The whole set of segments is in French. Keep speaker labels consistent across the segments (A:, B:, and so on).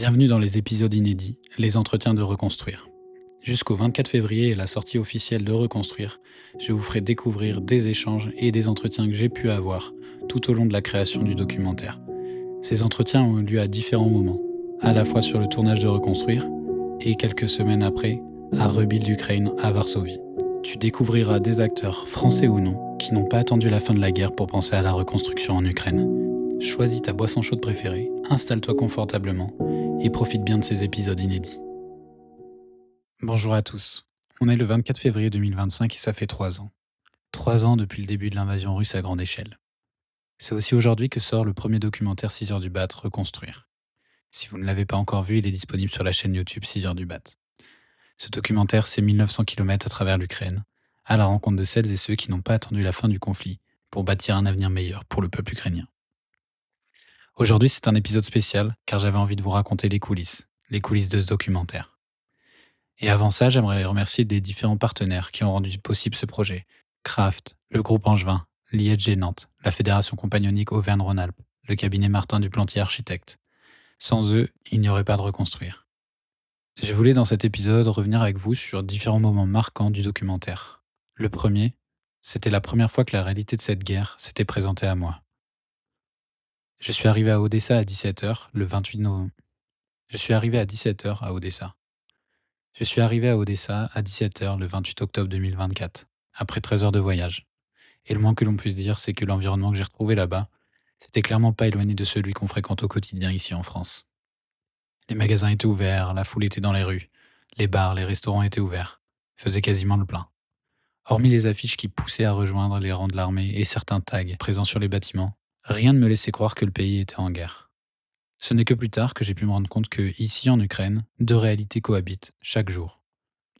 A: Bienvenue dans les épisodes inédits, les entretiens de Reconstruire. Jusqu'au 24 février et la sortie officielle de Reconstruire, je vous ferai découvrir des échanges et des entretiens que j'ai pu avoir tout au long de la création du documentaire. Ces entretiens ont eu lieu à différents moments, à la fois sur le tournage de Reconstruire et quelques semaines après à Rebuild Ukraine à Varsovie. Tu découvriras des acteurs, français ou non, qui n'ont pas attendu la fin de la guerre pour penser à la reconstruction en Ukraine. Choisis ta boisson chaude préférée, installe-toi confortablement et profite bien de ces épisodes inédits. Bonjour à tous. On est le 24 février 2025 et ça fait 3 ans. 3 ans depuis le début de l'invasion russe à grande échelle. C'est aussi aujourd'hui que sort le premier documentaire 6 heures du BAT, Reconstruire. Si vous ne l'avez pas encore vu, il est disponible sur la chaîne YouTube 6 heures du BAT. Ce documentaire, c'est 1900 km à travers l'Ukraine, à la rencontre de celles et ceux qui n'ont pas attendu la fin du conflit pour bâtir un avenir meilleur pour le peuple ukrainien. Aujourd'hui, c'est un épisode spécial car j'avais envie de vous raconter les coulisses de ce documentaire. Et avant ça, j'aimerais remercier les différents partenaires qui ont rendu possible ce projet. Craft, le groupe Angevin, l'IHG Nantes, la Fédération compagnonique Auvergne-Rhône-Alpes, le cabinet Martin Duplantier Architecte. Sans eux, il n'y aurait pas de Reconstruire. Je voulais dans cet épisode revenir avec vous sur différents moments marquants du documentaire. Le premier, c'était la première fois que la réalité de cette guerre s'était présentée à moi. Je suis arrivé à Odessa à 17h le 28 novembre. Je suis arrivé à 17h à Odessa. Je suis arrivé à Odessa à 17h le 28 octobre 2024, après 13 heures de voyage. Et le moins que l'on puisse dire, c'est que l'environnement que j'ai retrouvé là-bas, c'était clairement pas éloigné de celui qu'on fréquente au quotidien ici en France. Les magasins étaient ouverts, la foule était dans les rues, les bars, les restaurants étaient ouverts, faisaient quasiment le plein. Hormis les affiches qui poussaient à rejoindre les rangs de l'armée et certains tags présents sur les bâtiments, rien ne me laissait croire que le pays était en guerre. Ce n'est que plus tard que j'ai pu me rendre compte que, ici en Ukraine, deux réalités cohabitent chaque jour.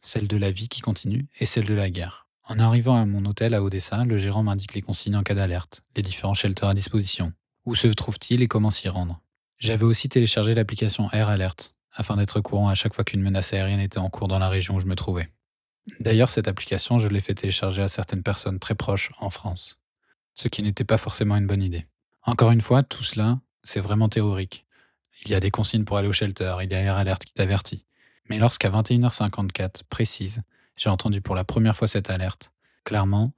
A: Celle de la vie qui continue et celle de la guerre. En arrivant à mon hôtel à Odessa, le gérant m'indique les consignes en cas d'alerte, les différents shelters à disposition. Où se trouve-t-il et comment s'y rendre? J'avais aussi téléchargé l'application Air Alert, afin d'être au courant à chaque fois qu'une menace aérienne était en cours dans la région où je me trouvais. D'ailleurs, cette application, je l'ai fait télécharger à certaines personnes très proches en France, ce qui n'était pas forcément une bonne idée. Encore une fois, tout cela, c'est vraiment théorique. Il y a des consignes pour aller au shelter, il y a Air Alert qui t'avertit. Mais lorsqu'à 21h54 précise, j'ai entendu pour la première fois cette alerte, clairement,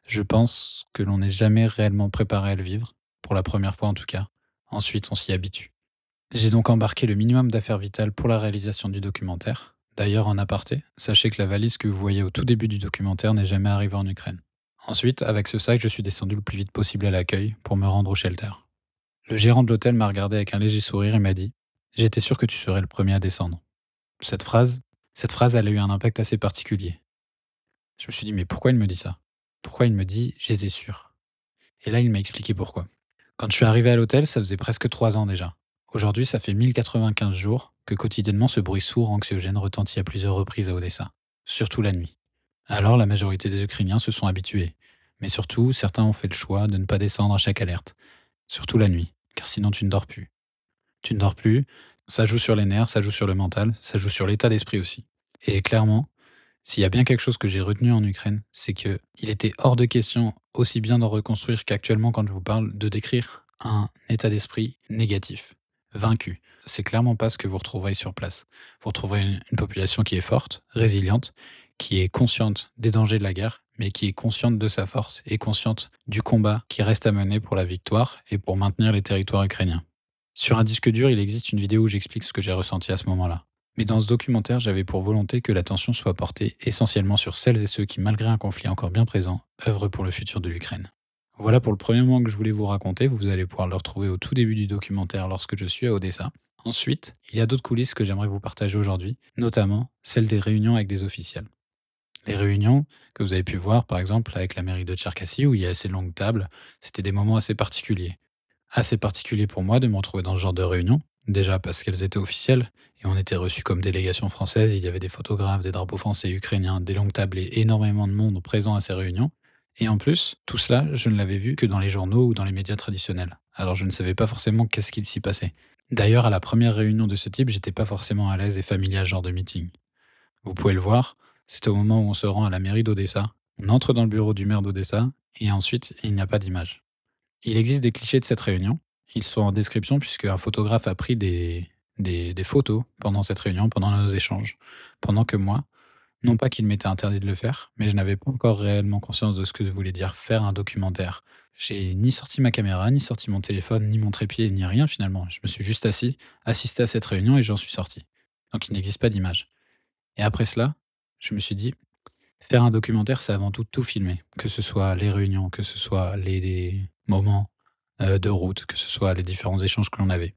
A: je pense que l'on n'est jamais réellement préparé à le vivre, pour la première fois en tout cas. Ensuite, on s'y habitue. J'ai donc embarqué le minimum d'affaires vitales pour la réalisation du documentaire. D'ailleurs, en aparté, sachez que la valise que vous voyez au tout début du documentaire n'est jamais arrivée en Ukraine. Ensuite, avec ce sac, je suis descendu le plus vite possible à l'accueil pour me rendre au shelter. Le gérant de l'hôtel m'a regardé avec un léger sourire et m'a dit « J'étais sûr que tu serais le premier à descendre ». Cette phrase, elle a eu un impact assez particulier. Je me suis dit « Mais pourquoi il me dit ça ? Pourquoi il me dit « J'étais sûr ». Et là, il m'a expliqué pourquoi. Quand je suis arrivé à l'hôtel, ça faisait presque 3 ans déjà. Aujourd'hui, ça fait 1095 jours que quotidiennement ce bruit sourd anxiogène retentit à plusieurs reprises à Odessa, surtout la nuit. Alors la majorité des Ukrainiens se sont habitués, mais surtout certains ont fait le choix de ne pas descendre à chaque alerte, surtout la nuit, car sinon tu ne dors plus. Tu ne dors plus, ça joue sur les nerfs, ça joue sur le mental, ça joue sur l'état d'esprit aussi. Et clairement, s'il y a bien quelque chose que j'ai retenu en Ukraine, c'est que il était hors de question, aussi bien d'en reconstruire qu'actuellement quand je vous parle, de décrire un état d'esprit négatif, vaincu. C'est clairement pas ce que vous retrouverez sur place. Vous retrouverez une population qui est forte, résiliente, qui est consciente des dangers de la guerre, mais qui est consciente de sa force et consciente du combat qui reste à mener pour la victoire et pour maintenir les territoires ukrainiens. Sur un disque dur, il existe une vidéo où j'explique ce que j'ai ressenti à ce moment-là. Mais dans ce documentaire, j'avais pour volonté que l'attention soit portée essentiellement sur celles et ceux qui, malgré un conflit encore bien présent, œuvrent pour le futur de l'Ukraine. Voilà pour le premier moment que je voulais vous raconter. Vous allez pouvoir le retrouver au tout début du documentaire lorsque je suis à Odessa. Ensuite, il y a d'autres coulisses que j'aimerais vous partager aujourd'hui, notamment celles des réunions avec des officiels. Les réunions que vous avez pu voir, par exemple, avec la mairie de Tcherkassy, où il y a assez longues tables, c'était des moments assez particuliers. Assez particulier pour moi de me retrouver dans ce genre de réunion, déjà parce qu'elles étaient officielles, et on était reçus comme délégation française, il y avait des photographes, des drapeaux français et ukrainiens, des longues tables et énormément de monde présent à ces réunions. Et en plus, tout cela, je ne l'avais vu que dans les journaux ou dans les médias traditionnels. Alors je ne savais pas forcément qu'est-ce qu'il s'y passait. D'ailleurs, à la première réunion de ce type, j'étais pas forcément à l'aise et familier à ce genre de meeting. Vous pouvez le voir, c'est au moment où on se rend à la mairie d'Odessa, on entre dans le bureau du maire d'Odessa, et ensuite, il n'y a pas d'image. Il existe des clichés de cette réunion. Ils sont en description puisque un photographe a pris des des photos pendant cette réunion, pendant nos échanges, pendant que moi, non pas qu'il m'était interdit de le faire, mais je n'avais pas encore réellement conscience de ce que voulait dire faire un documentaire. J'ai ni sorti ma caméra, ni sorti mon téléphone, ni mon trépied, ni rien finalement. Je me suis juste assis, assisté à cette réunion et j'en suis sorti. Donc il n'existe pas d'image. Et après cela, je me suis dit, faire un documentaire, c'est avant tout filmer. Que ce soit les réunions, que ce soit les moments de route, que ce soit les différents échanges que l'on avait.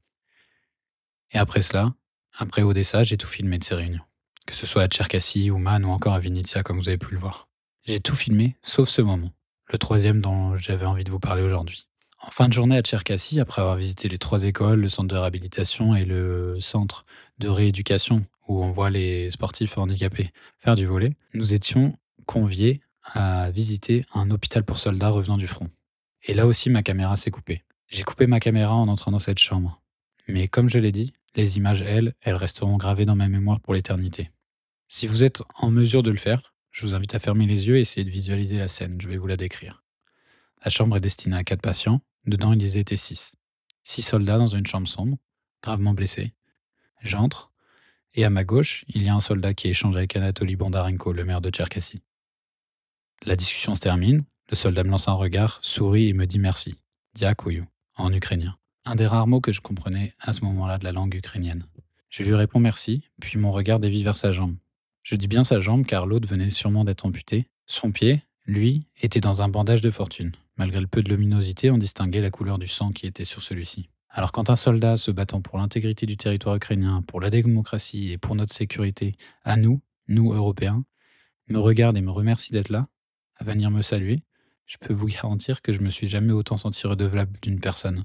A: Et après cela, après Odessa, j'ai tout filmé de ces réunions. Que ce soit à Tcherkassy, Ouman ou encore à Vinnytsia, comme vous avez pu le voir. J'ai tout filmé, sauf ce moment, le troisième dont j'avais envie de vous parler aujourd'hui. En fin de journée à Tcherkassy, après avoir visité les 3 écoles, le centre de réhabilitation et le centre de rééducation, où on voit les sportifs handicapés faire du volley, nous étions conviés à visiter un hôpital pour soldats revenant du front. Et là aussi, ma caméra s'est coupée. J'ai coupé ma caméra en entrant dans cette chambre. Mais comme je l'ai dit, les images, elles resteront gravées dans ma mémoire pour l'éternité. Si vous êtes en mesure de le faire, je vous invite à fermer les yeux et essayer de visualiser la scène. Je vais vous la décrire. La chambre est destinée à 4 patients. Dedans, ils étaient 6. 6 soldats dans une chambre sombre, gravement blessés. J'entre, et à ma gauche, il y a un soldat qui échange avec Anatoly Bondarenko, le maire de Tcherkassy. La discussion se termine, le soldat me lance un regard, sourit et me dit merci. Diakoyu, en ukrainien. Un des rares mots que je comprenais à ce moment-là de la langue ukrainienne. Je lui réponds merci, puis mon regard dévie vers sa jambe. Je dis bien sa jambe car l'autre venait sûrement d'être amputé. Son pied, lui, était dans un bandage de fortune. Malgré le peu de luminosité, on distinguait la couleur du sang qui était sur celui-ci. Alors quand un soldat se battant pour l'intégrité du territoire ukrainien, pour la démocratie et pour notre sécurité, à nous, Européens, me regarde et me remercie d'être là, à venir me saluer, je peux vous garantir que je me suis jamais autant senti redevable d'une personne.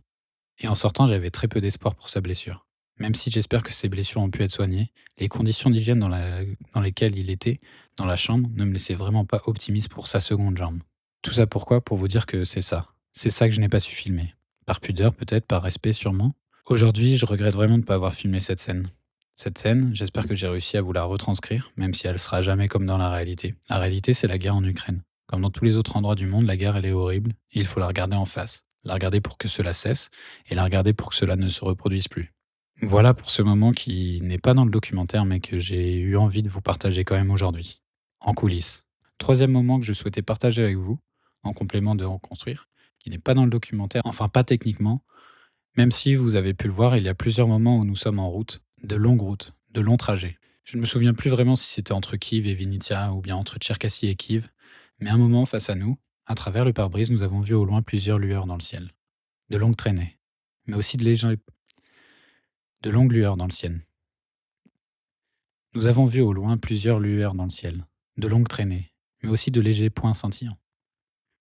A: Et en sortant, j'avais très peu d'espoir pour sa blessure. Même si j'espère que ses blessures ont pu être soignées, les conditions d'hygiène dans lesquelles il était, dans la chambre, ne me laissaient vraiment pas optimiste pour sa seconde jambe. Tout ça pourquoi? Pour vous dire que c'est ça. C'est ça que je n'ai pas su filmer. Par pudeur peut-être, par respect sûrement. Aujourd'hui, je regrette vraiment de ne pas avoir filmé cette scène. Cette scène, j'espère que j'ai réussi à vous la retranscrire, même si elle sera jamais comme dans la réalité. La réalité, c'est la guerre en Ukraine. Comme dans tous les autres endroits du monde, la guerre, elle est horrible, et il faut la regarder en face. La regarder pour que cela cesse, et la regarder pour que cela ne se reproduise plus. Voilà pour ce moment qui n'est pas dans le documentaire, mais que j'ai eu envie de vous partager quand même aujourd'hui, en coulisses. Troisième moment que je souhaitais partager avec vous, en complément de Reconstruire, qui n'est pas dans le documentaire, enfin pas techniquement, même si vous avez pu le voir, il y a plusieurs moments où nous sommes en route, de longs trajets. Je ne me souviens plus vraiment si c'était entre Kiev et Vinnytsia ou bien entre Tcherkassy et Kiev, mais un moment face à nous, à travers le pare-brise, nous avons vu au loin plusieurs lueurs dans le ciel. De longues traînées, mais aussi de longues lueurs dans le ciel. Nous avons vu au loin plusieurs lueurs dans le ciel, de longues traînées, mais aussi de légers points scintillants.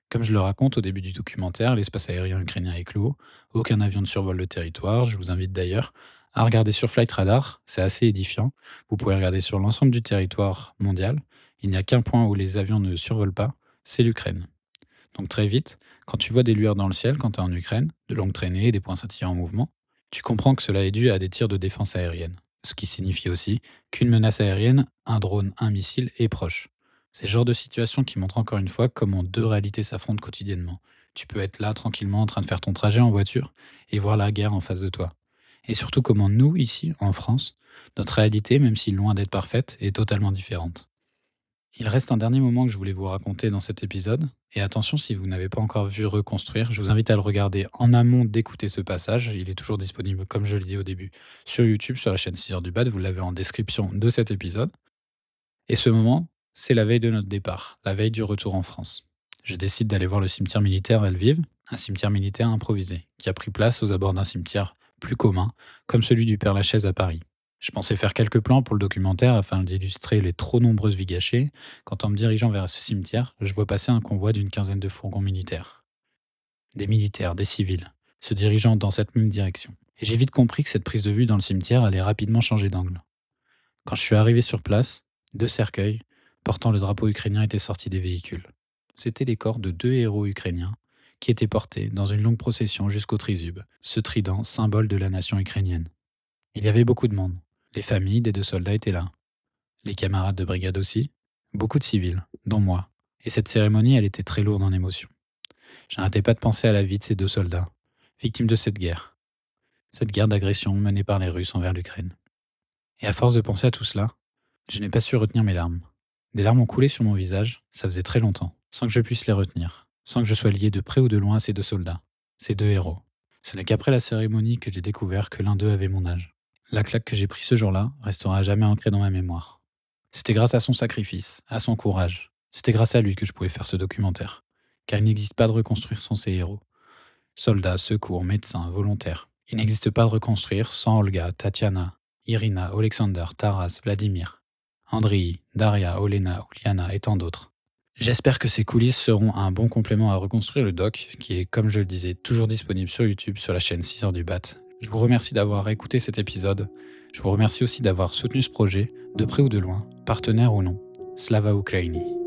A: Comme je le raconte au début du documentaire, l'espace aérien ukrainien est clos, aucun avion ne survole le territoire, je vous invite d'ailleurs à regarder sur Flight Radar, c'est assez édifiant. Vous pouvez regarder sur l'ensemble du territoire mondial, il n'y a qu'un point où les avions ne survolent pas, c'est l'Ukraine. Donc très vite, quand tu vois des lueurs dans le ciel quand tu es en Ukraine, de longues traînées et des points scintillants en mouvement, tu comprends que cela est dû à des tirs de défense aérienne. Ce qui signifie aussi qu'une menace aérienne, un drone, un missile est proche. C'est le genre de situation qui montre encore une fois comment deux réalités s'affrontent quotidiennement. Tu peux être là tranquillement en train de faire ton trajet en voiture et voir la guerre en face de toi. Et surtout comment nous, ici, en France, notre réalité, même si loin d'être parfaite, est totalement différente. Il reste un dernier moment que je voulais vous raconter dans cet épisode. Et attention, si vous n'avez pas encore vu Reconstruire, je vous invite à le regarder en amont d'écouter ce passage. Il est toujours disponible, comme je l'ai dit au début, sur YouTube, sur la chaîne 6 heures du bad. Vous l'avez en description de cet épisode. Et ce moment, c'est la veille de notre départ, la veille du retour en France. Je décide d'aller voir le cimetière militaire à Lviv, un cimetière militaire improvisé, qui a pris place aux abords d'un cimetière plus commun, comme celui du Père-Lachaise à Paris. Je pensais faire quelques plans pour le documentaire afin d'illustrer les trop nombreuses vies gâchées, quand en me dirigeant vers ce cimetière, je vois passer un convoi d'une quinzaine de fourgons militaires. Des militaires, des civils, se dirigeant dans cette même direction. Et j'ai vite compris que cette prise de vue dans le cimetière allait rapidement changer d'angle. Quand je suis arrivé sur place, 2 cercueils portant le drapeau ukrainien étaient sortis des véhicules. C'étaient les corps de 2 héros ukrainiens qui étaient portés dans une longue procession jusqu'au trisube, ce trident symbole de la nation ukrainienne. Il y avait beaucoup de monde. Les familles des 2 soldats étaient là. Les camarades de brigade aussi. Beaucoup de civils, dont moi. Et cette cérémonie, elle était très lourde en émotions. Je n'arrêtais pas de penser à la vie de ces 2 soldats, victimes de cette guerre. cette guerre d'agression menée par les Russes envers l'Ukraine. Et à force de penser à tout cela, je n'ai pas su retenir mes larmes. Des larmes ont coulé sur mon visage, ça faisait très longtemps, sans que je puisse les retenir, sans que je sois lié de près ou de loin à ces deux soldats, ces deux héros. Ce n'est qu'après la cérémonie que j'ai découvert que l'un d'eux avait mon âge. La claque que j'ai prise ce jour-là restera à jamais ancrée dans ma mémoire. C'était grâce à son sacrifice, à son courage. C'était grâce à lui que je pouvais faire ce documentaire. Car il n'existe pas de reconstruire sans ces héros. Soldats, secours, médecins, volontaires. Il n'existe pas de reconstruire sans Olga, Tatiana, Irina, Alexander, Taras, Vladimir, Andriy, Daria, Olena, Uliana et tant d'autres. J'espère que ces coulisses seront un bon complément à Reconstruire le doc, qui est, comme je le disais, toujours disponible sur YouTube sur la chaîne 6 heures du Bat. Je vous remercie d'avoir écouté cet épisode. Je vous remercie aussi d'avoir soutenu ce projet, de près ou de loin, partenaire ou non. Slava Ukraini.